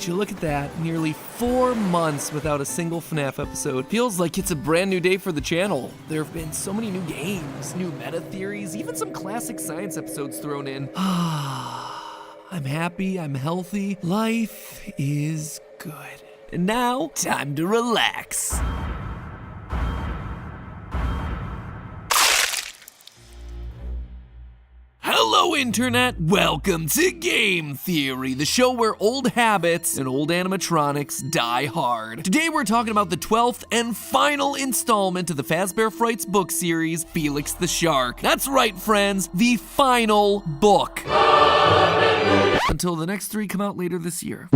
Would you look at that? Nearly 4 months without a single FNAF episode. Feels like it's a brand new day for the channel. There have been so many new games, new meta theories, even some classic science episodes thrown in. I'm happy, I'm healthy. Life is good. And now, time to relax. Hello, Internet! Welcome to Game Theory, the show where old habits and old animatronics die hard. Today we're talking about the 12th and final installment of the Fazbear Frights book series, Felix the Shark. That's right, friends, the final book. Until the next 3 come out later this year.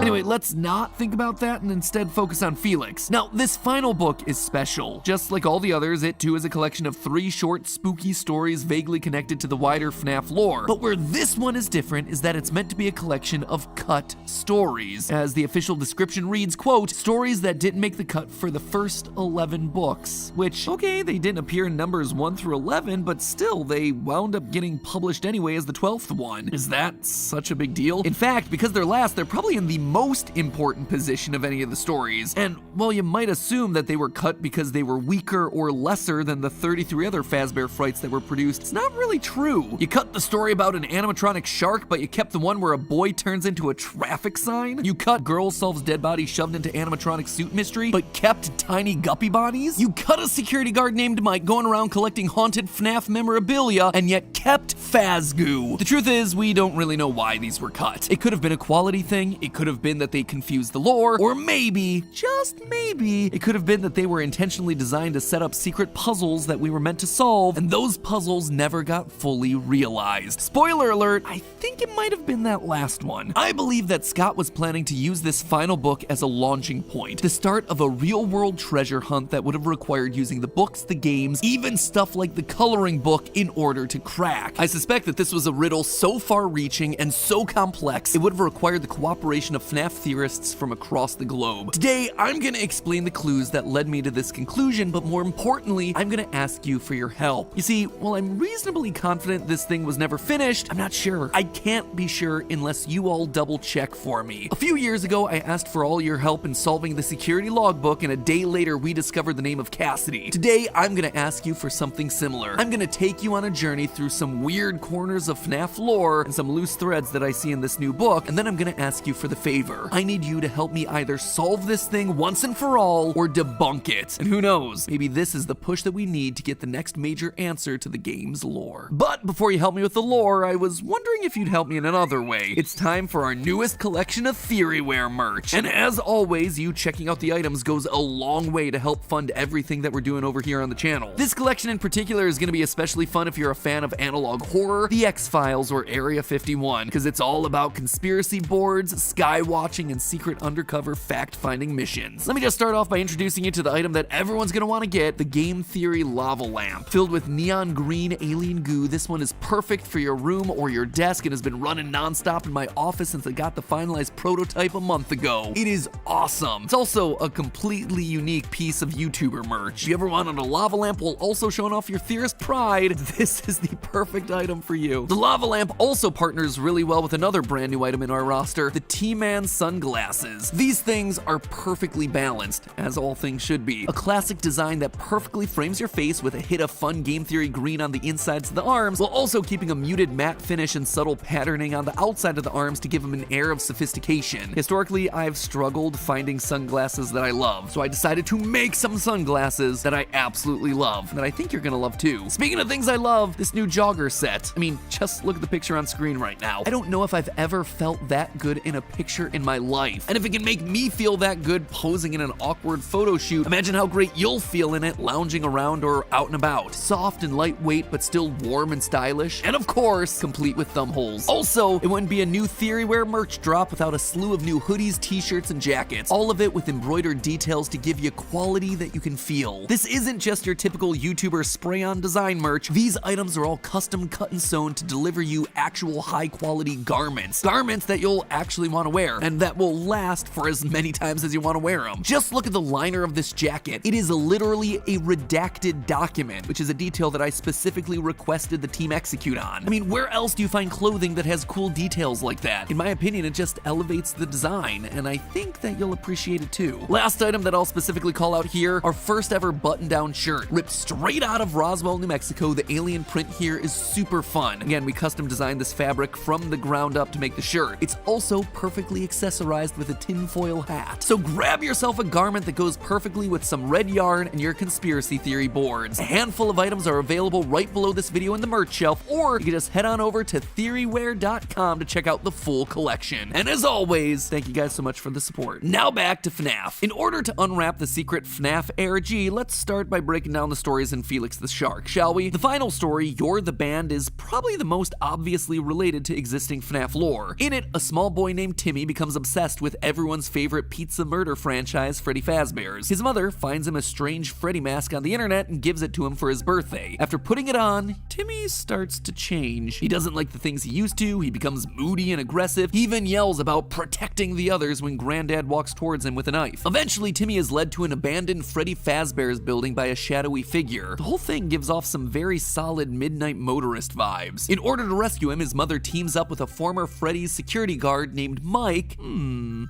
Anyway, let's not think about that and instead focus on Felix. Now, this final book is special. Just like all the others, it too is a collection of 3 short, spooky stories vaguely connected to the wider FNAF lore. But where this one is different is that it's meant to be a collection of cut stories. As the official description reads, quote, stories that didn't make the cut for the first 11 books. Which, okay, they didn't appear in numbers 1 through 11, but still, they wound up getting published anyway as the 12th one. Is that such a big deal? In fact, because they're last, they're probably in the most important position of any of the stories. And while you might assume that they were cut because they were weaker or lesser than the 33 other Fazbear Frights that were produced, it's not really true. You cut the story about an animatronic shark, but you kept the one where a boy turns into a traffic sign? You cut girl solves dead body shoved into animatronic suit mystery, but kept tiny guppy bodies? You cut a security guard named Mike going around collecting haunted FNAF memorabilia, and yet kept Fazgoo. The truth is, we don't really know why these were cut. It could have been a quality thing, it could have been that they confused the lore, or maybe, just maybe, it could have been that they were intentionally designed to set up secret puzzles that we were meant to solve, and those puzzles never got fully realized. Spoiler alert, I think it might have been that last one. I believe that Scott was planning to use this final book as a launching point, the start of a real-world treasure hunt that would have required using the books, the games, even stuff like the coloring book in order to crack. I suspect that this was a riddle so far-reaching and so complex, it would have required the cooperation of FNAF theorists from across the globe. Today, I'm gonna explain the clues that led me to this conclusion, but more importantly, I'm gonna ask you for your help. You see, while I'm reasonably confident this thing was never finished, I'm not sure. I can't be sure unless you all double check for me. A few years ago, I asked for all your help in solving the security logbook, and a day later, we discovered the name of Cassidy. Today, I'm gonna ask you for something similar. I'm gonna take you on a journey through some weird corners of FNAF lore and some loose threads that I see in this new book, and then I'm gonna ask you for the favor. I need you to help me either solve this thing once and for all or debunk it. And who knows, maybe this is the push that we need to get the next major answer to the game's lore. But before you help me with the lore, I was wondering if you'd help me in another way. It's time for our newest collection of Theoryware merch. And as always, you checking out the items goes a long way to help fund everything that we're doing over here on the channel. This collection in particular is going to be especially fun if you're a fan of analog horror, The X-Files, or Area 51, because it's all about conspiracy boards, sky watching, and secret undercover fact-finding missions. Let me just start off by introducing you to the item that everyone's gonna want to get, the Game Theory Lava Lamp. Filled with neon green alien goo, this one is perfect for your room or your desk and has been running non-stop in my office since I got the finalized prototype a month ago. It is awesome. It's also a completely unique piece of YouTuber merch. If you ever wanted a lava lamp while also showing off your theorist pride, this is the perfect item for you. The lava lamp also partners really well with another brand new item in our roster, the T-Man sunglasses. These things are perfectly balanced, as all things should be. A classic design that perfectly frames your face with a hit of fun game theory green on the insides of the arms, while also keeping a muted matte finish and subtle patterning on the outside of the arms to give them an air of sophistication. Historically, I've struggled finding sunglasses that I love, so I decided to make some sunglasses that I absolutely love, that I think you're gonna love too. Speaking of things I love, this new jogger set. I mean, just look at the picture on screen right now. I don't know if I've ever felt that good in a picture in my life. And if it can make me feel that good posing in an awkward photo shoot, imagine how great you'll feel in it lounging around or out and about. Soft and lightweight, but still warm and stylish. And of course, complete with thumb holes. Also, it wouldn't be a new Theoryware merch drop without a slew of new hoodies, t-shirts, and jackets. All of it with embroidered details to give you quality that you can feel. This isn't just your typical YouTuber spray-on design merch. These items are all custom cut and sewn to deliver you actual high-quality garments. Garments that you'll actually want to wear, and that will last for as many times as you want to wear them. Just look at the liner of this jacket. It is literally a redacted document, which is a detail that I specifically requested the team execute on. I mean, where else do you find clothing anything that has cool details like that. In my opinion, it just elevates the design, and I think that you'll appreciate it too. Last item that I'll specifically call out here, our first ever button-down shirt. Ripped straight out of Roswell, New Mexico, the alien print here is super fun. Again, we custom designed this fabric from the ground up to make the shirt. It's also perfectly accessorized with a tinfoil hat. So grab yourself a garment that goes perfectly with some red yarn and your conspiracy theory boards. A handful of items are available right below this video in the merch shelf, or you can just head on over to theoryware.com to check out the full collection. And as always, thank you guys so much for the support. Now back to FNAF. In order to unwrap the secret FNAF ARG, let's start by breaking down the stories in Felix the Shark, shall we? The final story, You're the Band, is probably the most obviously related to existing FNAF lore. In it, a small boy named Timmy becomes obsessed with everyone's favorite pizza murder franchise, Freddy Fazbear's. His mother finds him a strange Freddy mask on the internet and gives it to him for his birthday. After putting it on, Timmy starts to change. He doesn't like the things he used to, he becomes moody and aggressive, he even yells about protecting the others when Granddad walks towards him with a knife. Eventually, Timmy is led to an abandoned Freddy Fazbear's building by a shadowy figure. The whole thing gives off some very solid Midnight Motorist vibes. In order to rescue him, his mother teams up with a former Freddy's security guard named Mike.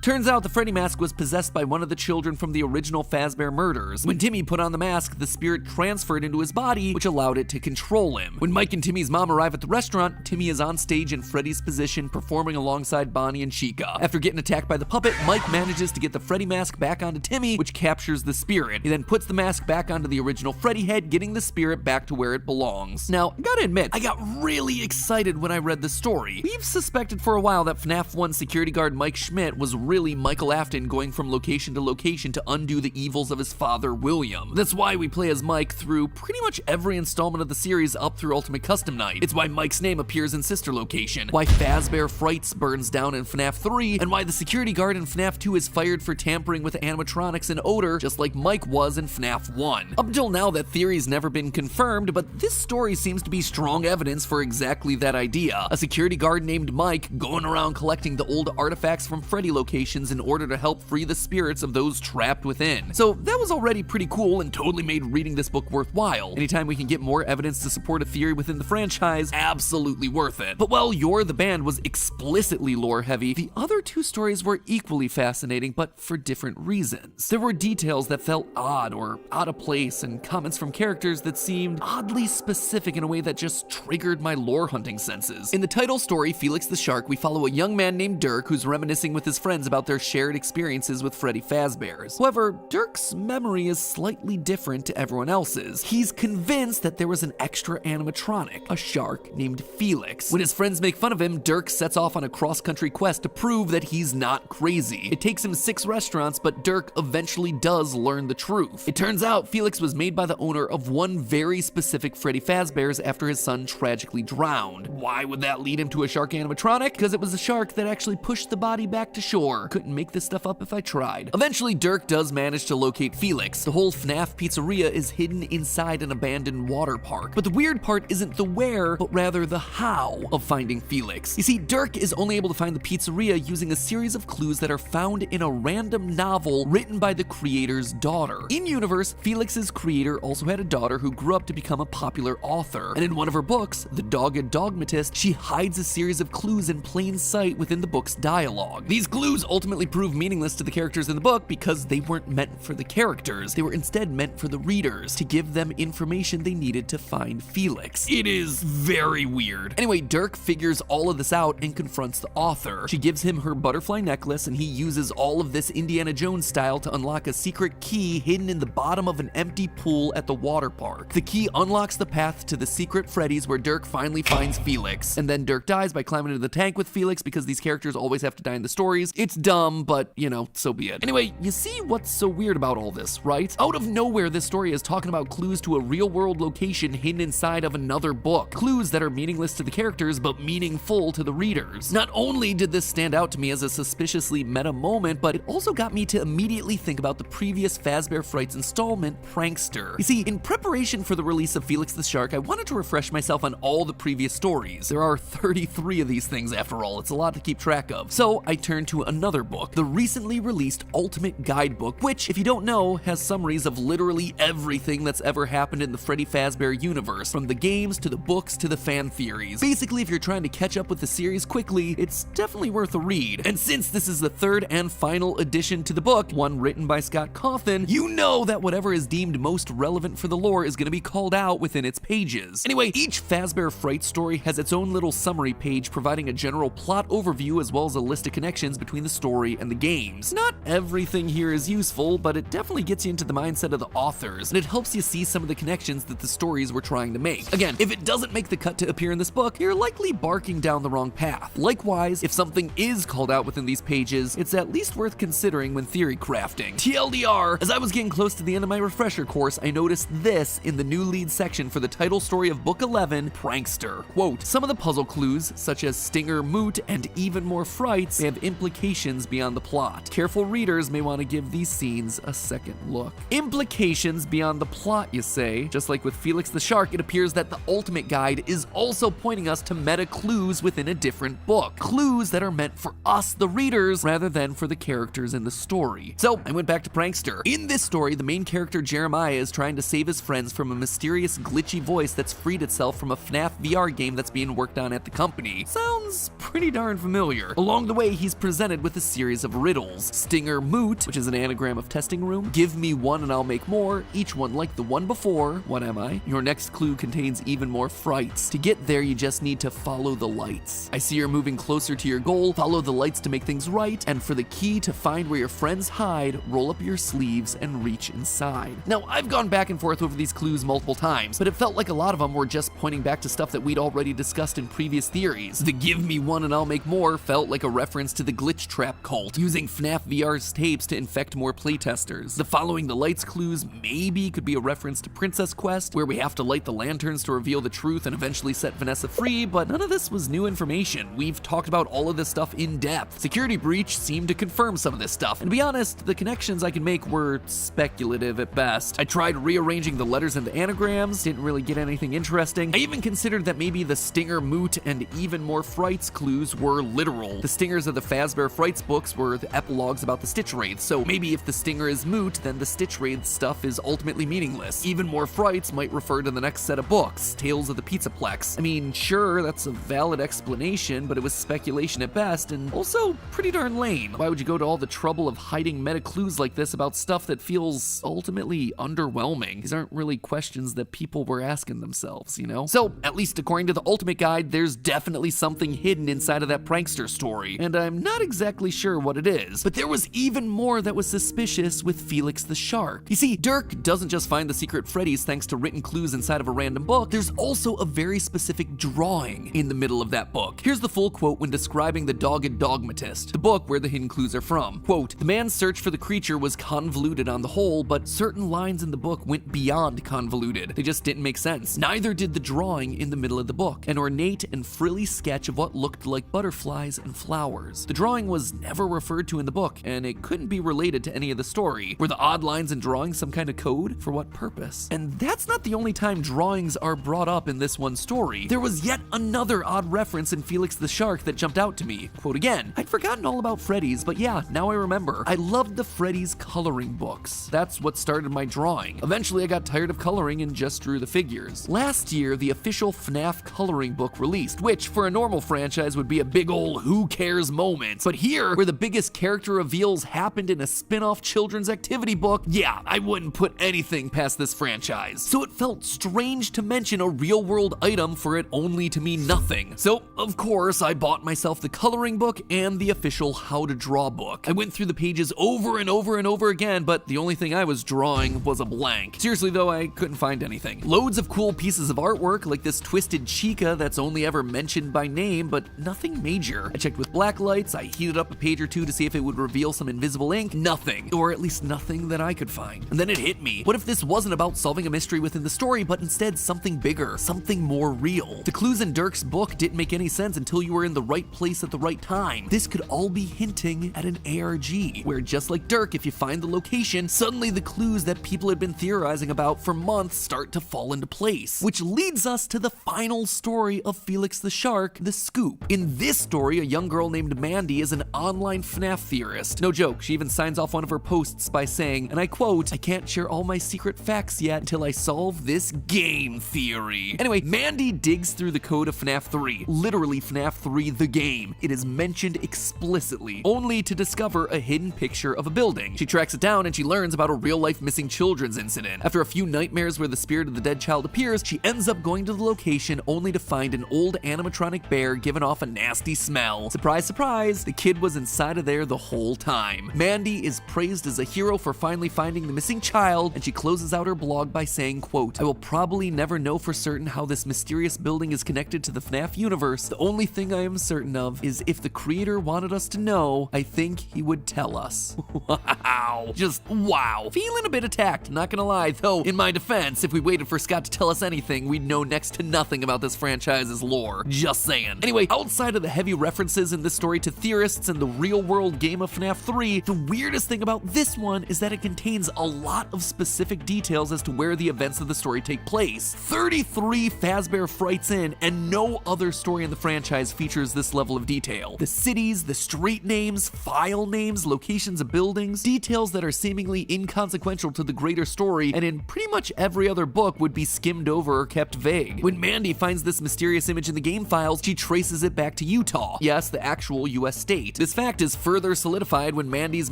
Turns out the Freddy mask was possessed by one of the children from the original Fazbear murders. When Timmy put on the mask, the spirit transferred into his body, which allowed it to control him. When Mike and Timmy's mom arrive at the restaurant, Timmy is on stage in Freddy's position, performing alongside Bonnie and Chica. After getting attacked by the puppet, Mike manages to get the Freddy mask back onto Timmy, which captures the spirit. He then puts the mask back onto the original Freddy head, getting the spirit back to where it belongs. Now, I gotta admit, I got really excited when I read the story. We've suspected for a while that FNAF 1 security guard Mike Schmidt was really Michael Afton going from location to location to undo the evils of his father, William. That's why we play as Mike through pretty much every installment of the series up through Ultimate Custom Night. It's why Mike's name appears in Sister Location, why Fazbear Frights burns down in FNAF 3, and why the security guard in FNAF 2 is fired for tampering with animatronics and odor, just like Mike was in FNAF 1. Up until now, that theory's never been confirmed, but this story seems to be strong evidence for exactly that idea. A security guard named Mike going around collecting the old artifacts from Freddy locations in order to help free the spirits of those trapped within. So that was already pretty cool and totally made reading this book worthwhile. Anytime we can get more evidence to support a theory within the franchise, absolutely worth it. But while You're the Band was explicitly lore heavy, the other two stories were equally fascinating, but for different reasons. There were details that felt odd or out of place, and comments from characters that seemed oddly specific in a way that just triggered my lore hunting senses. In the title story, Felix the Shark, we follow a young man named Dirk who's reminiscing with his friends about their shared experiences with Freddy Fazbear's. However, Dirk's memory is slightly different to everyone else's. He's convinced that there was an extra animatronic, a shark named Felix. When his friends make fun of him, Dirk sets off on a cross-country quest to prove that he's not crazy. It takes him 6 restaurants, but Dirk eventually does learn the truth. It turns out Felix was made by the owner of one very specific Freddy Fazbear's after his son tragically drowned. Why would that lead him to a shark animatronic? Because it was a shark that actually pushed the body back to shore. Couldn't make this stuff up if I tried. Eventually, Dirk does manage to locate Felix. The whole FNAF pizzeria is hidden inside an abandoned water park. But the weird part isn't the where, but rather the how of finding Felix. You see, Dirk is only able to find the pizzeria using a series of clues that are found in a random novel written by the creator's daughter. In-universe, Felix's creator also had a daughter who grew up to become a popular author. And in one of her books, The Dogged Dogmatist, she hides a series of clues in plain sight within the book's dialogue. These clues ultimately prove meaningless to the characters in the book because they weren't meant for the characters. They were instead meant for the readers, to give them information they needed to find Felix. It is very weird. Anyway, Dirk figures all of this out and confronts the author. She gives him her butterfly necklace, and he uses all of this Indiana Jones style to unlock a secret key hidden in the bottom of an empty pool at the water park. The key unlocks the path to the secret Freddy's where Dirk finally finds Felix. And then Dirk dies by climbing into the tank with Felix because these characters always have to die in the stories. It's dumb, but you know, so be it. Anyway, you see what's so weird about all this, right? Out of nowhere, this story is talking about clues to a real-world location hidden inside of another book. Clues that are meaningless to the characters, but meaningful to the readers. Not only did this stand out to me as a suspiciously meta moment, but it also got me to immediately think about the previous Fazbear Frights installment, Prankster. You see, in preparation for the release of Felix the Shark, I wanted to refresh myself on all the previous stories. There are 33 of these things after all, it's a lot to keep track of. So I turned to another book, the recently released Ultimate Guidebook, which, if you don't know, has summaries of literally everything that's ever happened in the Freddy Fazbear universe, from the games to the books to the fan theories. Basically, if you're trying to catch up with the series quickly, it's definitely worth a read. And since this is the third and final addition to the book, one written by Scott Cawthon, you know that whatever is deemed most relevant for the lore is going to be called out within its pages. Anyway, each Fazbear Fright story has its own little summary page providing a general plot overview as well as a list of connections between the story and the games. Not everything here is useful, but it definitely gets you into the mindset of the authors, and it helps you see some of the connections that the stories were trying to make. Again, if it doesn't make the cut to appear in this book, you're likely barking down the wrong path. Likewise, if something is called out within these pages, it's at least worth considering when theory crafting. TLDR, as I was getting close to the end of my refresher course, I noticed this in the new lead section for the title story of Book 11, Prankster. Quote, some of the puzzle clues, such as Stinger Moot and Even More Frights, may have implications beyond the plot. Careful readers may want to give these scenes a second look. Implications beyond the plot, you say? Just like with Felix the Shark, it appears that the Ultimate Guide is also pointing us to meta clues within a different book. Clues that are meant for us, the readers, rather than for the characters in the story. So, I went back to Prankster. In this story, the main character Jeremiah is trying to save his friends from a mysterious glitchy voice that's freed itself from a FNAF VR game that's being worked on at the company. Sounds pretty darn familiar. Along the way, he's presented with a series of riddles. Stinger Moot, which is an anagram of testing room. Give me one and I'll make more, each one like the one before. What am I? Your next clue contains Even More Frights. To get there, you just need to follow the lights. I see you're moving closer to your goal. Follow the lights to make things right, and for the key to find where your friends hide, roll up your sleeves and reach inside. Now, I've gone back and forth over these clues multiple times, but it felt like a lot of them were just pointing back to stuff that we'd already discussed in previous theories. The Give me one and I'll make more felt like a reference to the Glitch Trap cult, using FNAF VR's tapes to infect more playtesters. The following the lights clues maybe could be a reference to Princess Quest, where we have to light the lanterns to reveal the truth and eventually set Vanessa free, but none of this was new information. We've talked about all of this stuff in depth. Security Breach seemed to confirm some of this stuff, and to be honest, the connections I could make were speculative at best. I tried rearranging the letters and the anagrams, didn't really get anything interesting. I even considered that maybe the Stinger Moot and Even More Frights clues were literal. The stingers of the Fazbear Frights books were the epilogues about the Stitch Wraith, so maybe if the stinger is moot, then the Stitch Wraith stuff is ultimately meaningless. Even More Frights might refer to the next set of books, Tales of the Pizzaplex. I mean, sure, that's a valid explanation, but it was speculation at best, and also pretty darn lame. Why would you go to all the trouble of hiding meta clues like this about stuff that feels ultimately underwhelming? These aren't really questions that people were asking themselves, you know? So, at least according to the Ultimate Guide, there's definitely something hidden inside of that prankster story, and I'm not exactly sure what it is. But there was even more that was suspicious with Felix the Shark. You see, Dirk doesn't just find the secret Freddy's thanks to written clues inside of a random book, there's also a very specific drawing in the middle of that book. Here's the full quote when describing the Dogged Dogmatist, the book where the hidden clues are from. Quote, the man's search for the creature was convoluted on the whole, but certain lines in the book went beyond convoluted. They just didn't make sense. Neither did the drawing in the middle of the book, an ornate and frilly sketch of what looked like butterflies and flowers. The drawing was never referred to in the book, and it couldn't be related to any of the story. Were the odd lines and drawings some kind of code? For what purpose? And that's not the only time drawings are brought up in this one story. There was yet another odd reference in Felix the Shark that jumped out to me. Quote again, I'd forgotten all about Freddy's, but yeah, now I remember. I loved the Freddy's coloring books. That's what started my drawing. Eventually I got tired of coloring and just drew the figures. Last year, the official FNAF coloring book released, which for a normal franchise would be a big ol' who cares moment. But here, where the biggest character reveals happened in a spin-off children's activity book, yeah, I wouldn't put anything past this franchise. So it felt strange to mention a real-world item for it only to mean nothing. So, of course, I bought myself the coloring book and the official How to Draw book. I went through the pages over and over and over again, but the only thing I was drawing was a blank. Seriously though, I couldn't find anything. Loads of cool pieces of artwork, like this twisted chica that's only ever mentioned by name, but nothing major. I checked with black lights, I heated up a page or two to see if it would reveal some invisible ink. Nothing. Or at least nothing that I could find. And then it hit me. What if this wasn't about solving a mystery within the story, but instead something bigger, something more real? The clues in Dirk's book didn't make any sense until you were in the right place at the right time. This could all be hinting at an ARG, where just like Dirk, if you find the location, suddenly the clues that people had been theorizing about for months start to fall into place. Which leads us to the final story of Felix the Shark, The Scoop. In this story, a young girl named Mandy is an online FNAF theorist. No joke, she even signs off one of her posts by saying, and I quote, I can't share all my secret facts yet until I solve this game theory. Anyway, Mandy digs through the code of FNAF FNAF 3. Literally FNAF 3 the game. It is mentioned explicitly, only to discover a hidden picture of a building. She tracks it down and she learns about a real-life missing children's incident. After a few nightmares where the spirit of the dead child appears, she ends up going to the location only to find an old animatronic bear giving off a nasty smell. Surprise, surprise, the kid was inside of there the whole time. Mandy is praised as a hero for finally finding the missing child, and she closes out her blog by saying, quote, "I will probably never know for certain how this mysterious building is connected to the FNAF universe. The only thing I am certain of is if the creator wanted us to know, I think he would tell us." Wow. Just wow. Feeling a bit attacked, not gonna lie, though in my defense, if we waited for Scott to tell us anything, we'd know next to nothing about this franchise's lore. Just saying. Anyway, outside of the heavy references in this story to theorists and the real-world game of FNAF 3, the weirdest thing about this one is that it contains a lot of specific details as to where the events of the story take place. 33 Fazbear Frights in, and no other story in the franchise features this level of detail. The cities, the street names, file names, locations of buildings, details that are seemingly inconsequential to the greater story, and in pretty much every other book would be skimmed over or kept vague. When Mandy finds this mysterious image in the game files, she traces it back to Utah. Yes, the actual US state. This fact is further solidified when Mandy's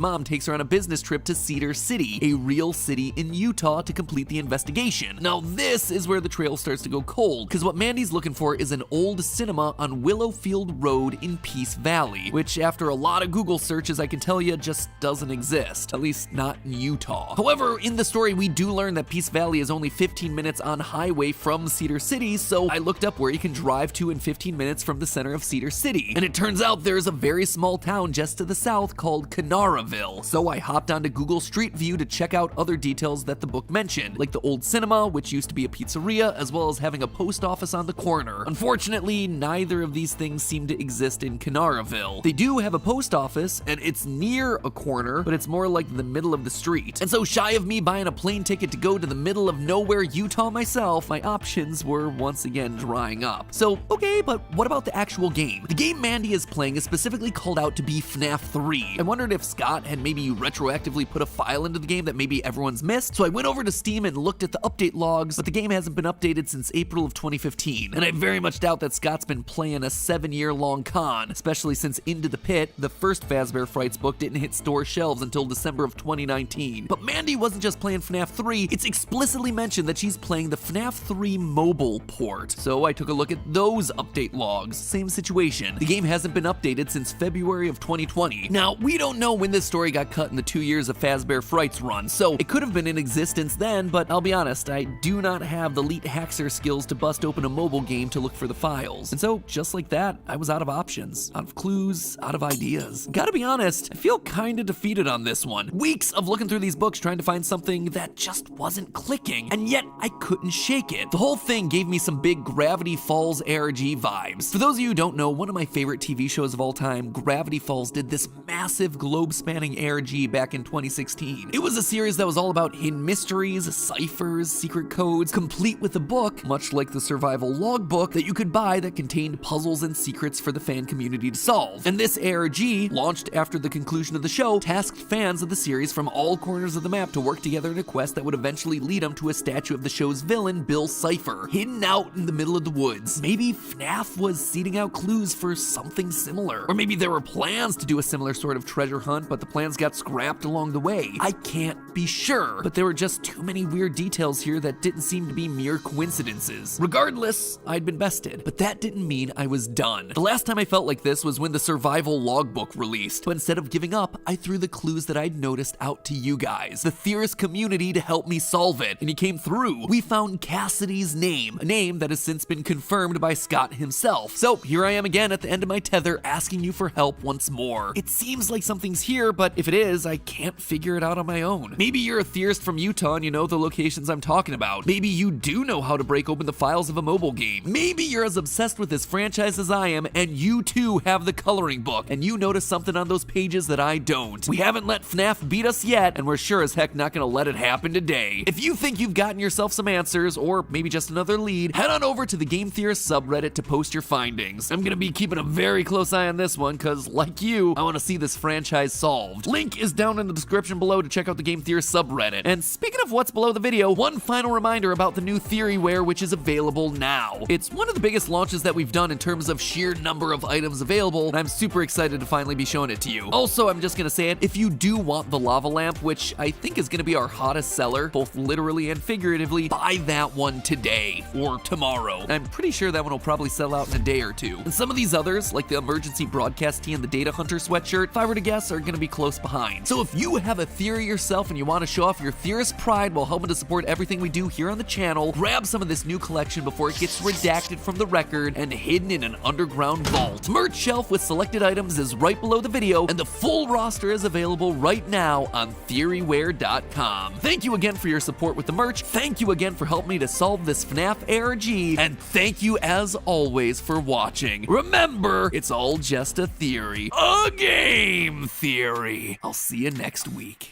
mom takes her on a business trip to Cedar City, a real city in Utah, to complete the investigation. Now this is where the trail starts to go cold, because what Mandy's looking for is an old cinema on Willowfield Road in Peace Valley, which after a lot of Google searches I can tell you just doesn't exist, at least not in Utah. However, in the story we do learn that Peace Valley is only 15 minutes on highway from Cedar City, so I looked up where you can drive to in 15 minutes from the center of Cedar City, and it turns out there's a very small town just to the south called Canaraville. So I hopped onto Google Street View to check out other details that the book mentioned, like the old cinema, which used to be a pizzeria, as well as having a post office on the corner. Unfortunately, neither of these things seem to exist in Canaraville. They do have a post office, and it's near a corner, but it's more like the middle of the street. And so shy of me buying a plane ticket to go to the middle of nowhere Utah myself, my options were once again drying up. So, okay, but what about the actual game? The game Mandy is playing is specifically called out to be FNAF 3. I wondered if Scott had maybe retroactively put a file into the game that maybe everyone's missed, so I went over to Steam and looked at the update logs, but the game hasn't been updated since April of 2015, and I very much doubt that Scott's been playing a 7-year-long con, especially since Into the Pit, the first Fazbear Frights book, didn't hit store shelves until December of 2019. But Mandy wasn't just playing FNAF 3, it's explicitly mentioned that she's playing the FNAF 3 mobile port. So I took a look at those update logs. Same situation. The game hasn't been updated since February of 2020. Now, we don't know when this story got cut in the 2 years of Fazbear Frights run, so it could have been in existence then, but I'll be honest, I do not have the elite hacker skills to bust open a mobile game to look for the files. And so, just like that, I was out of options, out of clues, out of ideas. Gotta be honest, I feel kinda defeated on this one. Weeks of looking through these books trying to find something that just wasn't clicking, and yet I couldn't shake it. The whole thing gave me some big Gravity Falls ARG vibes. For those of you who don't know, one of my favorite TV shows of all time, Gravity Falls, did this massive globe-spanning ARG back in 2016. It was a series that was all about hidden mysteries, ciphers, secret codes, complete with a book, much like the survival logbook, that you could buy that contained puzzles and secrets for the fan community to solve. And this ARG, launched after the conclusion of the show, tasked fans of the series from all corners of the map to work together in a quest that would eventually lead them to a statue of the show's villain, Bill Cipher, hidden out in the middle of the woods. Maybe FNAF was seeding out clues for something similar. Or maybe there were plans to do a similar sort of treasure hunt, but the plans got scrapped along the way. I can't be sure, but there were just too many weird details here that didn't seem to be mere coincidences. Regardless, I'd been bested, but that didn't mean I was done. The last time I felt like this was when the survival logbook released, but instead of giving up, I threw the clues that I'd noticed out to you guys, the theorist community, to help me solve it, and you came through. We found Cassidy's name, a name that has since been confirmed by Scott himself. So here I am again at the end of my tether, asking you for help once more. It seems like something's here, but if it is, I can't figure it out on my own. Maybe you're a theorist from Utah and you know the locations I'm talking about. Maybe you do know how to break open the files of a mobile game. Maybe you're as obsessed with this franchise as I am, and you too have the coloring book, and you notice something on those pages that I don't. We haven't let FNAF beat us yet, and we're sure as heck not gonna let it happen today. If you think you've gotten yourself some answers, or maybe just another lead, head on over to the Game Theorists subreddit to post your findings. I'm gonna be keeping a very close eye on this one, cause like you, I wanna see this franchise solved. Link is down in the description below to check out the Game Theorists subreddit. And speaking of what's below the video, one final reminder about the new Theoryware, which is available now. It's one of the biggest biggest launches that we've done in terms of sheer number of items available, and I'm super excited to finally be showing it to you. Also, I'm just gonna say it, if you do want the lava lamp, which I think is gonna be our hottest seller, both literally and figuratively, buy that one today or tomorrow. I'm pretty sure that one will probably sell out in a day or two. And some of these others, like the emergency broadcast tee and the Data Hunter sweatshirt, if I were to guess, are gonna be close behind. So if you have a theory yourself and you want to show off your theorist pride while helping to support everything we do here on the channel, grab some of this new collection before it gets redacted from the record and hidden in an underground vault. Merch shelf with selected items is right below the video, and the full roster is available right now on theoryware.com. Thank you again for your support with the merch, thank you again for helping me to solve this FNAF ARG, and thank you as always for watching. Remember, it's all just a theory. A game theory. I'll see you next week.